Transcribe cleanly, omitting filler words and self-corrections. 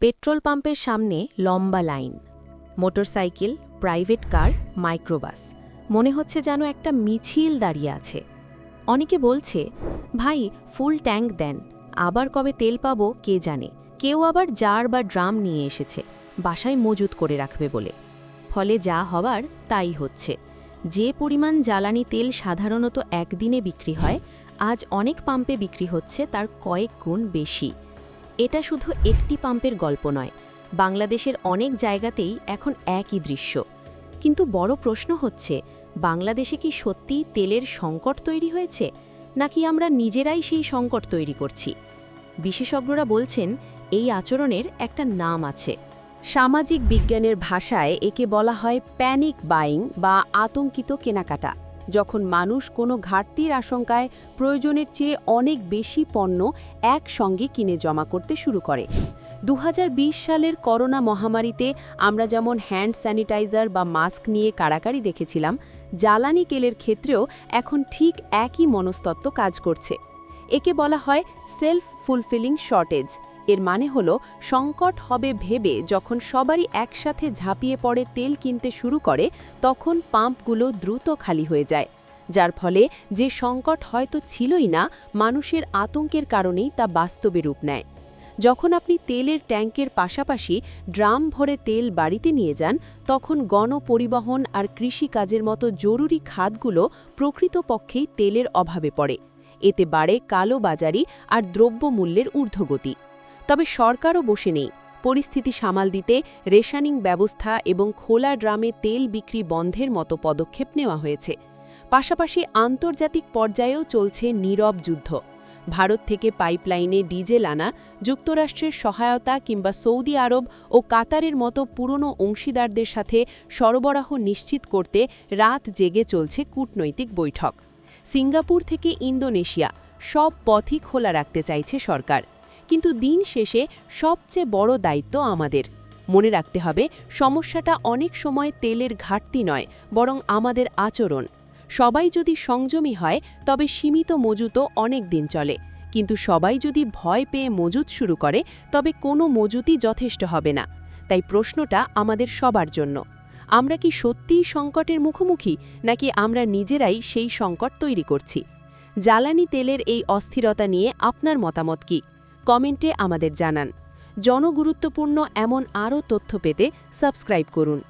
Petrol পাম্পের সামনে লম্বা line, motorcycle, private car, microbus, মনে হচ্ছে যেন একটা মিছিল দাঁড়িয়ে আছে। অনেকে বলছে, ভাই ফুল ট্যাঙ্ক দেন, আবার কবে তেল পাবো কে জানে। কেউ আবার জার বা ড্রাম নিয়ে এসেছে বাসায় মজুত করে রাখবে বলে। ফলে যা হবার তাই হচ্ছে। যে পরিমাণ জ্বালানি তেল সাধারণত একদিনে বিক্রি হয়, আজ অনেক পাম্পে বিক্রি হচ্ছে তার কয়েক গুণ বেশি। এটা শুধু একটি পাম্পের গল্প নয়, বাংলাদেশের অনেক জায়গাতেই এখন একই দৃশ্য। কিন্তু বড় প্রশ্ন হচ্ছে, বাংলাদেশে কি সত্যিই তেলের সংকট তৈরি হয়েছে, নাকি আমরা নিজেরাই সেই সংকট তৈরি করছি? বিশেষজ্ঞরা বলছেন, এই আচরণের একটা নাম আছে। সামাজিক বিজ্ঞানের ভাষায় একে বলা হয় প্যানিক বাইং বা আতঙ্কিত কেনাকাটা। যখন মানুষ কোনো ঘাটতির আশঙ্কায় প্রয়োজনের চেয়ে অনেক বেশি পণ্য একসঙ্গে কিনে জমা করতে শুরু করে। 2020 সালের করোনা মহামারীতে আমরা যেমন হ্যান্ড স্যানিটাইজার বা মাস্ক নিয়ে কাড়াকাড়ি দেখেছিলাম, জ্বালানি তেলের ক্ষেত্রেও এখন ঠিক একই মনস্তত্ত্ব কাজ করছে। একে বলা হয় সেলফ ফুলফিলিং শর্টেজ। এর মানে হলো, সংকট হবে ভেবে যখন সবারই একসাথে ঝাঁপিয়ে পড়ে তেল কিনতে শুরু করে, তখন পাম্পগুলো দ্রুত খালি হয়ে যায়। যার ফলে যে সংকট হয়তো ছিলই না, মানুষের আতঙ্কের কারণেই তা বাস্তবে রূপ নেয়। যখন আপনি তেলের ট্যাঙ্কের পাশাপাশি ড্রাম ভরে তেল বাড়িতে নিয়ে যান, তখন গণপরিবহন আর কৃষিকাজের মতো জরুরি খাতগুলো প্রকৃতপক্ষেই তেলের অভাবে পড়ে। এতে বাড়ে কালোবাজারি আর দ্রব্যমূল্যের ঊর্ধ্বগতি। তবে সরকারও বসে নেই। পরিস্থিতি সামাল দিতে রেশনিং ব্যবস্থা এবং খোলা ড্রামে তেল বিক্রি বন্ধের মতো পদক্ষেপ নেওয়া হয়েছে। পাশাপাশি আন্তর্জাতিক পর্যায়েও চলছে নীরব যুদ্ধ। ভারত থেকে পাইপলাইনে ডিজেল আনা, যুক্তরাষ্ট্রের সহায়তা কিংবা সৌদি আরব ও কাতারের মতো পুরনো অংশীদারদের সাথে সরবরাহ নিশ্চিত করতে রাত জেগে চলছে কূটনৈতিক বৈঠক। সিঙ্গাপুর থেকে ইন্দোনেশিয়া, সব পথই খোলা রাখতে চাইছে সরকার। কিন্তু দিন শেষে সবচেয়ে বড় দায়িত্ব আমাদের। মনে রাখতে হবে, সমস্যাটা অনেক সময় তেলের ঘাটতি নয়, বরং আমাদের আচরণ। সবাই যদি সংযমী হয়, তবে সীমিত মজুতও অনেক দিন চলে। কিন্তু সবাই যদি ভয় পেয়ে মজুত শুরু করে, তবে কোনো মজুতই যথেষ্ট হবে না। তাই প্রশ্নটা আমাদের সবার জন্য, আমরা কি সত্যিই সংকটের মুখোমুখি, নাকি আমরা নিজেরাই সেই সংকট তৈরি করছি? জ্বালানি তেলের এই অস্থিরতা নিয়ে আপনার মতামত কি? কমেন্টে আমাদের জানান। জনগুরুত্বপূর্ণ এমন আরও তথ্য পেতে সাবস্ক্রাইব করুন।